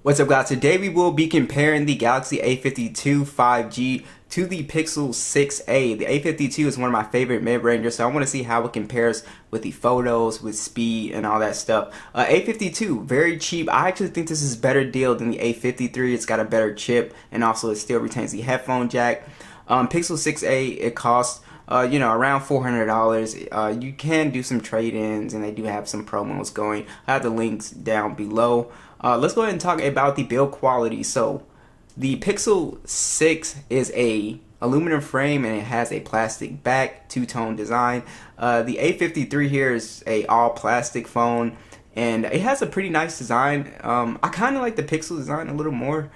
What's up, guys? Today we will be comparing the Galaxy A52 5G to the Pixel 6a. The A52 is one of my favorite mid-rangers, so I want to see how it compares with the photos, with speed, and all that stuff. A52, very cheap. I actually think this is a better deal than the A53. It's got a better chip, and also it still retains the headphone jack. Pixel 6a, it costs around $400. You can do some trade-ins, and they do have some promos going. I have the links down below. Let's go ahead and talk about the build quality. So the Pixel 6 is a aluminum frame and it has a plastic back, two-tone design. The A53 here is a all plastic phone and it has a pretty nice design. I kind of like the Pixel design a little more,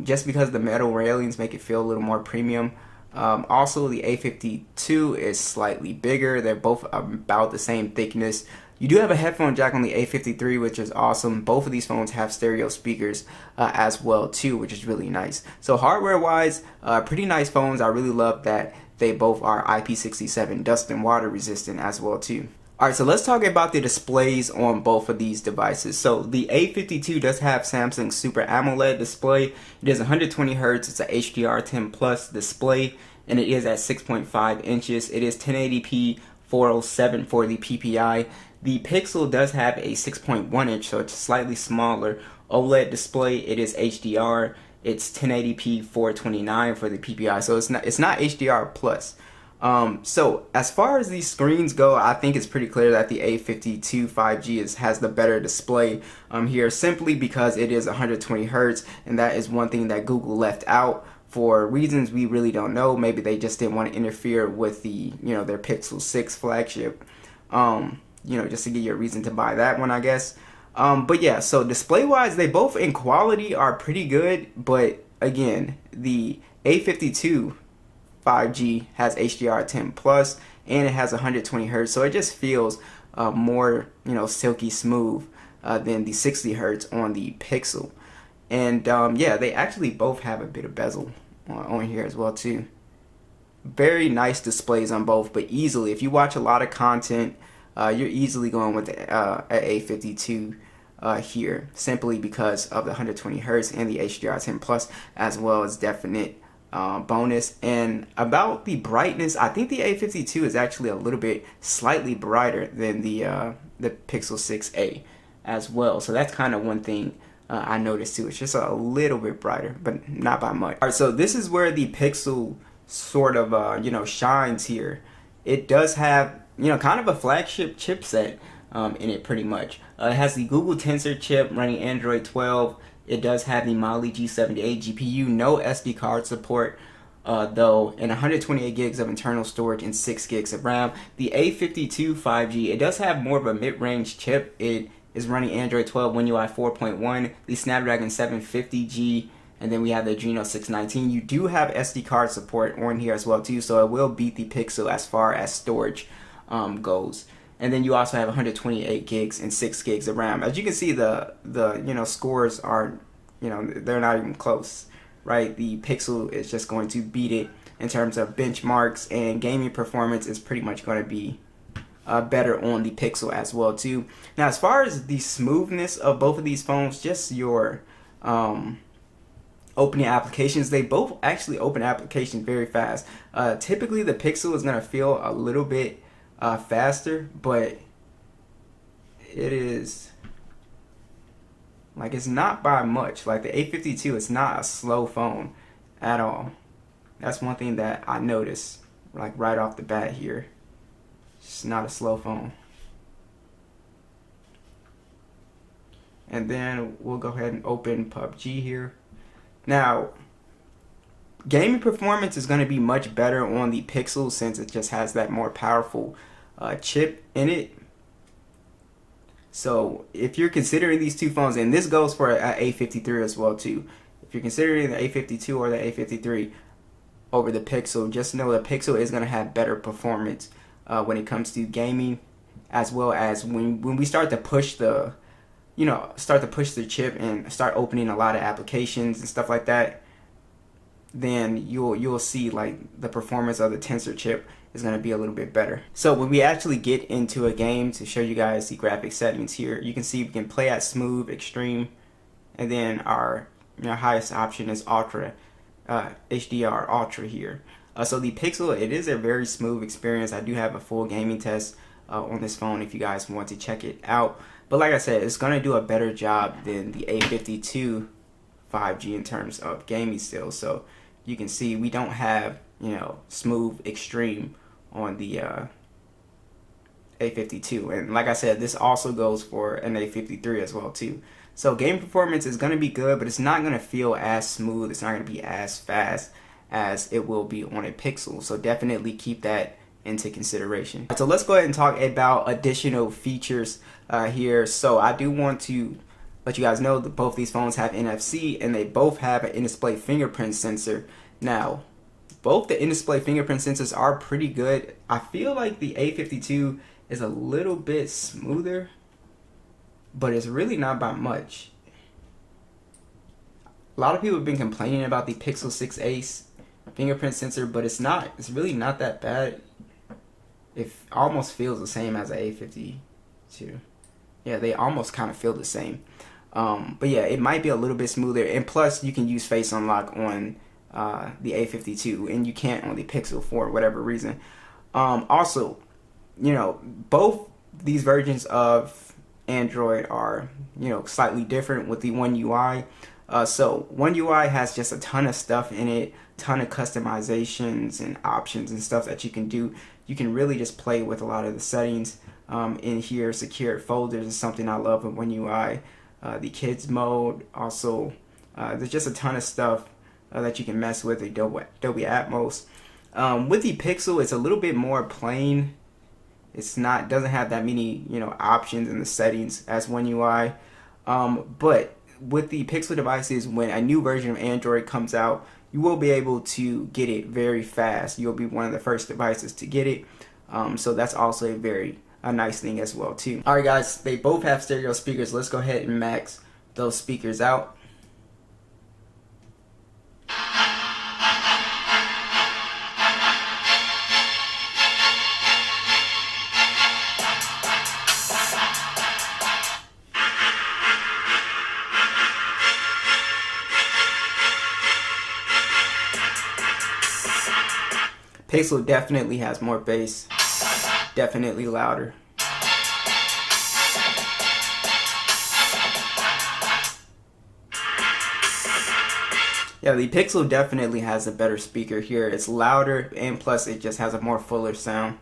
just because the metal railings make it feel a little more premium. Also, the A52 is slightly bigger. They're both about the same thickness. You do have a headphone jack on the A53, which is awesome. Both of these phones have stereo speakers as well too, which is really nice. So hardware wise, pretty nice phones. I really love that they both are IP67 dust and water resistant as well too. Alright, so let's talk about the displays on both of these devices. So the A52 does have Samsung's Super AMOLED display. It is 120 Hz. It's a HDR10 Plus display, and it is at 6.5 inches. It is 1080p 407 for the PPI. The Pixel does have a 6.1 inch, so it's slightly smaller OLED display. It is HDR. It's 1080p 429 for the PPI, so it's not HDR plus. So as far as these screens go, I think it's pretty clear that the A52 5G has the better display here, simply because it is 120 Hz, and that is one thing that Google left out for reasons we really don't know. Maybe they just didn't want to interfere with the their Pixel 6 flagship. Just to give you a reason to buy that one, I guess. But yeah, so display wise, they both in quality are pretty good, but again, the A52 5G has HDR10 Plus and it has 120 Hz, so it just feels more silky smooth than the 60 Hz on the Pixel. And yeah, they actually both have a bit of bezel on here as well too. Very nice displays on both, but easily, if you watch a lot of content, you're easily going with the A52 here, simply because of the 120 Hz and the HDR10 Plus, as well as definite bonus. And about the brightness, I think the A52 is actually a little bit slightly brighter than the Pixel 6a as well. So that's kind of one thing I noticed too. It's just a little bit brighter, but not by much. All right, so this is where the Pixel sort of shines here. It does have kind of a flagship chipset in it, pretty much. It has the Google Tensor chip running Android 12. It does have the Mali G78 GPU, no SD card support though, and 128 gigs of internal storage and 6 gigs of RAM. The A52 5G, it does have more of a mid-range chip. It is running Android 12, One UI 4.1, the Snapdragon 750G, and then we have the Adreno 619. You do have SD card support on here as well too, so it will beat the Pixel as far as storage goes. And then you also have 128 gigs and 6 gigs of RAM. As you can see, the scores are, they're not even close, right? The Pixel is just going to beat it in terms of benchmarks, and gaming performance is pretty much going to be better on the Pixel as well too. Now, as far as the smoothness of both of these phones, just your opening applications, they both actually open applications very fast. Typically, the Pixel is going to feel a little bit faster, but it is like, it's not by much. Like the A52 is not a slow phone at all. That's one thing that I noticed, like right off the bat here. It's not a slow phone. And then we'll go ahead and open PUBG here. Now, gaming performance is going to be much better on the Pixel since it just has that more powerful chip in it. So if you're considering these two phones, and this goes for an A53 as well too, if you're considering the A52 or the A53 over the Pixel, just know the Pixel is going to have better performance when it comes to gaming, as well as when we start to push the chip and start opening a lot of applications and stuff like that, then you'll see like the performance of the Tensor chip is going to be a little bit better. So when we actually get into a game, to show you guys the graphic settings here, you can see we can play at smooth, extreme, and then our highest option is Ultra, HDR Ultra here. So the Pixel, it is a very smooth experience. I do have a full gaming test on this phone if you guys want to check it out. But like I said, it's going to do a better job than the A52 5G in terms of gaming still. So you can see we don't have, smooth extreme on the A52. And like I said, this also goes for an A53 as well too. So game performance is going to be good, but it's not going to feel as smooth. It's not going to be as fast as it will be on a Pixel. So definitely keep that into consideration. So let's go ahead and talk about additional features here. So I do want to let you guys know that both these phones have NFC and they both have an in-display fingerprint sensor. Now, both the in-display fingerprint sensors are pretty good. I feel like the A52 is a little bit smoother, but it's really not by much. A lot of people have been complaining about the Pixel 6a fingerprint sensor, but it's really not that bad. It almost feels the same as the A52. Yeah, they almost kind of feel the same. But yeah, it might be a little bit smoother, and plus you can use Face Unlock on the A52, and you can't on the Pixel for whatever reason. Also, both these versions of Android are, slightly different with the One UI. So One UI has just a ton of stuff in it, ton of customizations and options and stuff that you can do. You can really just play with a lot of the settings in here. Secured folders is something I love with One UI. The kids mode also, there's just a ton of stuff that you can mess with. Dolby Atmos. With the Pixel, it's a little bit more plain. Doesn't have that many options in the settings as One UI. But with the Pixel devices, when a new version of Android comes out, you will be able to get it very fast. You'll be one of the first devices to get it. So that's also a nice thing as well too. Alright guys, they both have stereo speakers. Let's go ahead and max those speakers out. Pixel definitely has more bass, definitely louder. Yeah, the Pixel definitely has a better speaker here. It's louder, and plus it just has a more fuller sound.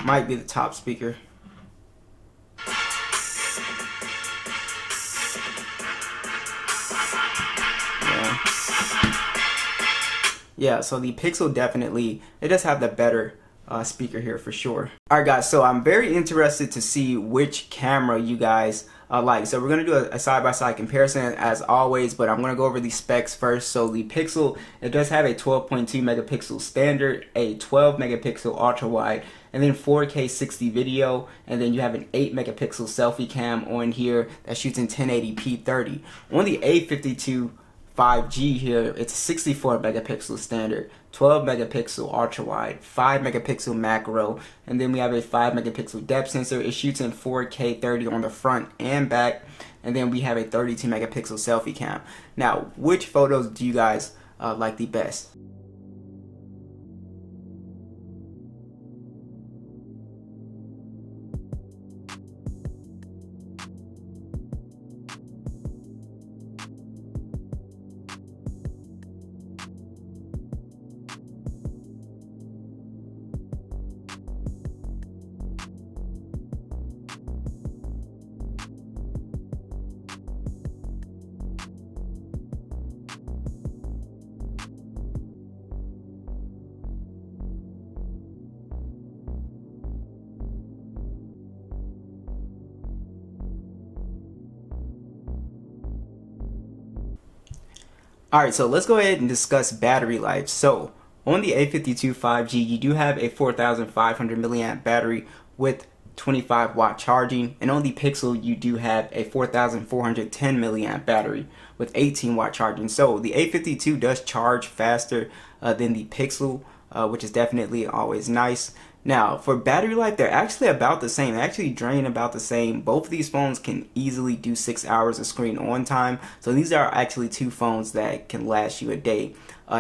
Might be the top speaker. Yeah, so the Pixel definitely, it does have the better speaker here for sure. Alright guys, so I'm very interested to see which camera you guys like. So we're going to do a side-by-side comparison as always, but I'm going to go over the specs first. So the Pixel, it does have a 12.2 megapixel standard, a 12 megapixel ultra wide, and then 4K 60 video, and then you have an 8 megapixel selfie cam on here that shoots in 1080p 30. On the A52 5G here, it's 64 megapixel standard, 12 megapixel ultra wide, 5 megapixel macro, and then we have a 5 megapixel depth sensor. It shoots in 4K 30 on the front and back, and then we have a 32 megapixel selfie cam. Now, which photos do you guys like the best? Alright, so let's go ahead and discuss battery life. So on the A52 5G, you do have a 4,500 milliamp battery with 25 watt charging, and on the Pixel you do have a 4,410 milliamp battery with 18 watt charging. So the A52 does charge faster than the Pixel. which is definitely always nice. Now, for battery life, they're actually about the same. They actually drain about the same. Both of these phones can easily do 6 hours of screen on time. So these are actually two phones that can last you a day,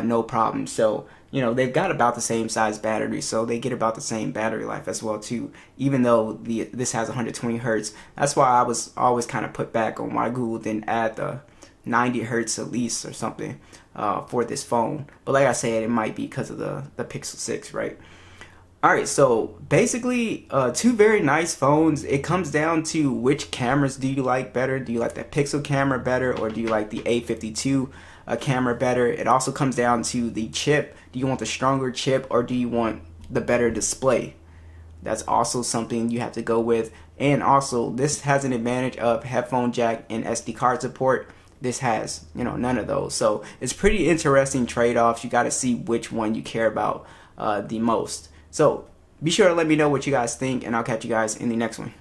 no problem. So, you know, they've got about the same size battery, so they get about the same battery life as well too, even though this has 120 hertz. That's why I was always kind of put back on why Google didn't add the 90 hertz at least or something for this phone. But like I said, it might be because of the Pixel 6, right? Alright, so basically two very nice phones. It comes down to which cameras do you like better. Do you like the Pixel camera better, or do you like the A52 camera better? It also comes down to the chip. Do you want the stronger chip, or do you want the better display? That's also something you have to go with. And also, this has an advantage of headphone jack and SD card support. This has, you know, none of those. So it's pretty interesting trade-offs. You got to see which one you care about the most. So be sure to let me know what you guys think, and I'll catch you guys in the next one.